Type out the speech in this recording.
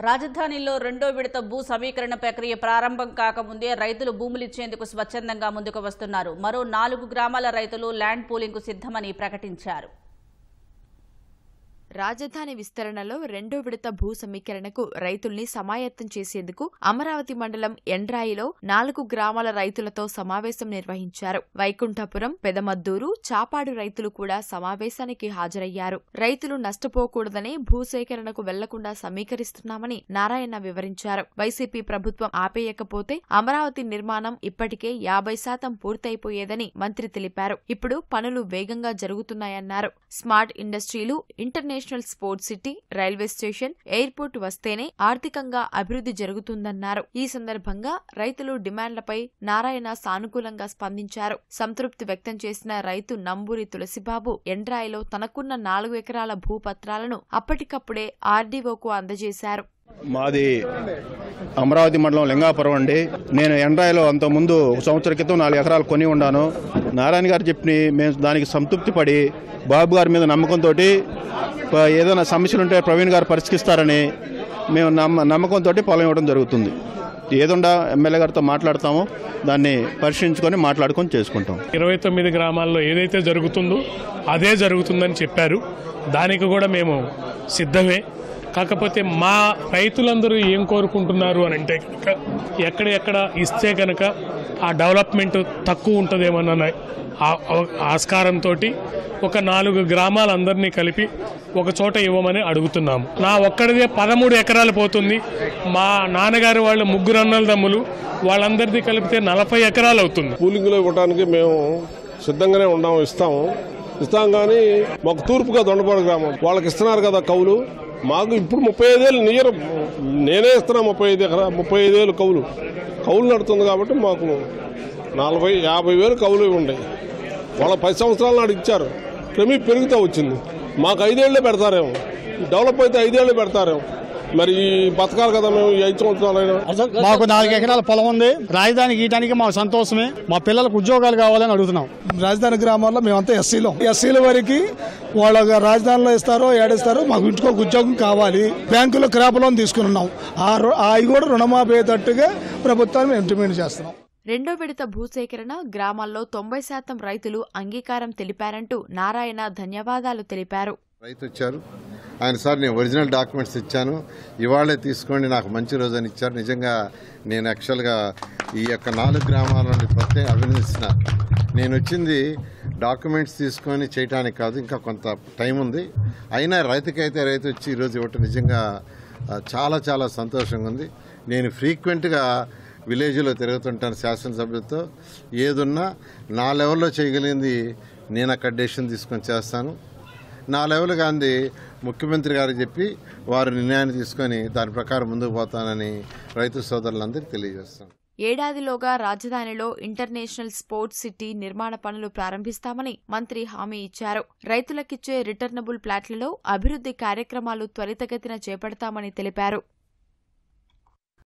రాజధానిలో రెండో విడత భూ సమీకరణ ప్రక్రియ ప్రారంభం కాకముందే రైతులు భూములిచ్చేందుకు స్వచ్ఛందంగా ముందుకు వస్తున్నారు. మరో 4 గ్రామాల రైతులు ల్యాండ్ పూలింగ్కు సిద్ధమని ప్రకటించారు. రాజధాని విస్తరణలో రెండో విడత భూ సమీకరణకు రైతుల్ని సమాయత్తం చేసేందుకు అమరావతి మండలం ఎండ్రాయిలో 4 గ్రామాల రైతులతో సమావేశం నిర్వహించారు. వైకుంఠపురం, పెదమద్దూరు, చాపాడు రైతులు కూడా సమావేశానికి హాజరయ్యారు. రైతులు నష్టపోకూడదనే భూసేకరణకు వెళ్లకుండా సమీకరిస్తున్నామని నారాయణ వివరించారు. వైసీపీ ప్రభుత్వం ఆపేయకపోతే అమరావతి నిర్మాణం ఇప్పటికే 50% పూర్తయిపోయేదని మంత్రి తెలిపారు. ఇప్పుడు పనులు వేగంగా జరుగుతున్నాయన్నారు. స్మార్ట్ ఇండస్ట్రీలు, international sports city, railway station, airport వస్తేనే ఆర్థికంగా అభివృద్ధి జరుగుతుందన్నారు. ఈ సందర్భంగా రైతులు డిమాండ్లపై నారాయణ సానుకూలంగా స్పందించారు. సంతృప్తి వ్యక్తం చేసిన రైతు నంబూరి తులసిబాబు ఎండ్రాయిలో తనకున్న 4 ఎకరాల భూపత్రాలను అప్పటికప్పుడే ఆర్డీఓకు అందజేశారు. మాది అమరావతి మండలం లింగాపురం అండి. నేను ఎండ్రాయిలో అంతకుముందు 1 సంవత్సరం క్రితం 4 ఎకరాలు కొని ఉన్నాను. నారాయణ గారు చెప్పి మేము దానికి సంతృప్తి పడి బాబు గారి మీద నమ్మకంతో ఏదైనా సమస్యలు ఉంటే ప్రవీణ్ గారు పరిష్కరిస్తారని మేము నమ్మకంతో పొలం ఇవ్వడం జరుగుతుంది. ఏదుండా ఎమ్మెల్యే గారితో మాట్లాడతామో దాన్ని పరిశీలించుకొని మాట్లాడుకొని చేసుకుంటాం. 29 గ్రామాల్లో ఏదైతే జరుగుతుందో అదే జరుగుతుందని చెప్పారు. దానికి కూడా మేము సిద్ధమే. కాకపోతే మా రైతులందరూ ఏం కోరుకుంటున్నారు అని అంటే కనుక ఎక్కడెక్కడ ఇస్తే కనుక ఆ డెవలప్మెంట్ తక్కువ ఉంటుందేమన్న ఆస్కారంతో ఒక 4 గ్రామాలందరినీ కలిపి ఒక చోట ఇవ్వమని అడుగుతున్నాము. నా ఒక్కడిదే 13 ఎకరాలు పోతుంది. మా నాన్నగారు వాళ్ళు 3 అన్నదమ్ములు, వాళ్ళందరిది కలిపితే 40 ఎకరాలు అవుతుంది. పూలింగ్లో ఇవ్వడానికి మేము సిద్ధంగానే ఉన్నాము, ఇస్తాం కానీ మాకు తూర్పుగా దొండపాడు గ్రామం వాళ్ళకి ఇస్తున్నారు కదా కౌలు. మాకు ఇప్పుడు 35 ఏళ్ళు నేనే ఇస్తున్నా. 35 ఏళ్ళు కౌలు నడుతుంది కాబట్టి మాకు 40-50 వేలు కౌలు ఇవ్వండి. వాళ్ళ 10 సంవత్సరాల నాడు ఇచ్చారు. క్రమీ పెరుగుతూ వచ్చింది. మాకు 5 ఏళ్లే పెడతారేమో, డెవలప్ అయితే 5 ఏళ్లే పెడతారేమో. మరి బతకాలి కదా మేము 5 సంవత్సరాలైనా. మాకు 4 ఎకరాల పొలం ఉంది. రాజధాని గీయడానికి మాకు సంతోషమే. మా పిల్లలకు ఉద్యోగాలు కావాలని అడుగుతున్నాం. రాజధాని గ్రామాల్లో మేమంతా ఎస్సీల వరకు వాళ్ళ రాజధానిలో ఇస్తారో ఏడిస్తారో మాకు ఇంటికి ఒక ఉద్యోగం కావాలి. బ్యాంకులో క్రాప్ లోన్ తీసుకున్నాం. అవి కూడా రుణమాఫీ అయ్యేటట్టుగా ప్రభుత్వాన్ని మేము డిమాండ్ చేస్తున్నాం. రెండో విడత భూసేకరణ గ్రామాల్లో 90% రైతులు అంగీకారం తెలిపారంటూ నారాయణ ధన్యవాదాలు తెలిపారు. రైతు వచ్చారు, ఆయన సార్ నేను ఒరిజినల్ డాక్యుమెంట్స్ ఇచ్చాను, ఇవాళే తీసుకోండి, నాకు మంచి రోజు అని ఇచ్చారు. నిజంగా నేను యాక్చువల్గా ఈ యొక్క 4 గ్రామాల నుండి ప్రత్యేక అభినందిస్తున్నాను. నేను వచ్చింది డాక్యుమెంట్స్ తీసుకొని చేయడానికి కాదు, ఇంకా కొంత టైం ఉంది. అయినా రైతుకైతే రైతు వచ్చి ఈరోజు ఇవ్వటం నిజంగా చాలా చాలా సంతోషంగా ఉంది. నేను ఫ్రీక్వెంట్గా విలేజ్లో తిరుగుతుంటాను శాసనసభ్యులతో. ఏదున్నా నా లెవెల్లో చేయగలిగింది నేను అక్కడ డెసిషన్ తీసుకొని చేస్తాను. నా లెవెల్ గాంధీ ముఖ్యమంత్రి గారికి చెప్పి వారు నిర్ణయాన్ని తీసుకొని దాని ప్రకారం ముందుకు పోతానని రైతు సోదరులందరికీ తెలియజేస్తాను. ఏడాదిలోగా రాజధానిలో ఇంటర్నేషనల్ స్పోర్ట్స్ సిటీ నిర్మాణ పనులు ప్రారంభిస్తామని మంత్రి హామీ ఇచ్చారు. రైతులకిచ్చే రిటర్నబుల్ ప్లాట్లలో అభివృద్ధి కార్యక్రమాలు త్వరితగతిన చేపడతామని తెలిపారు.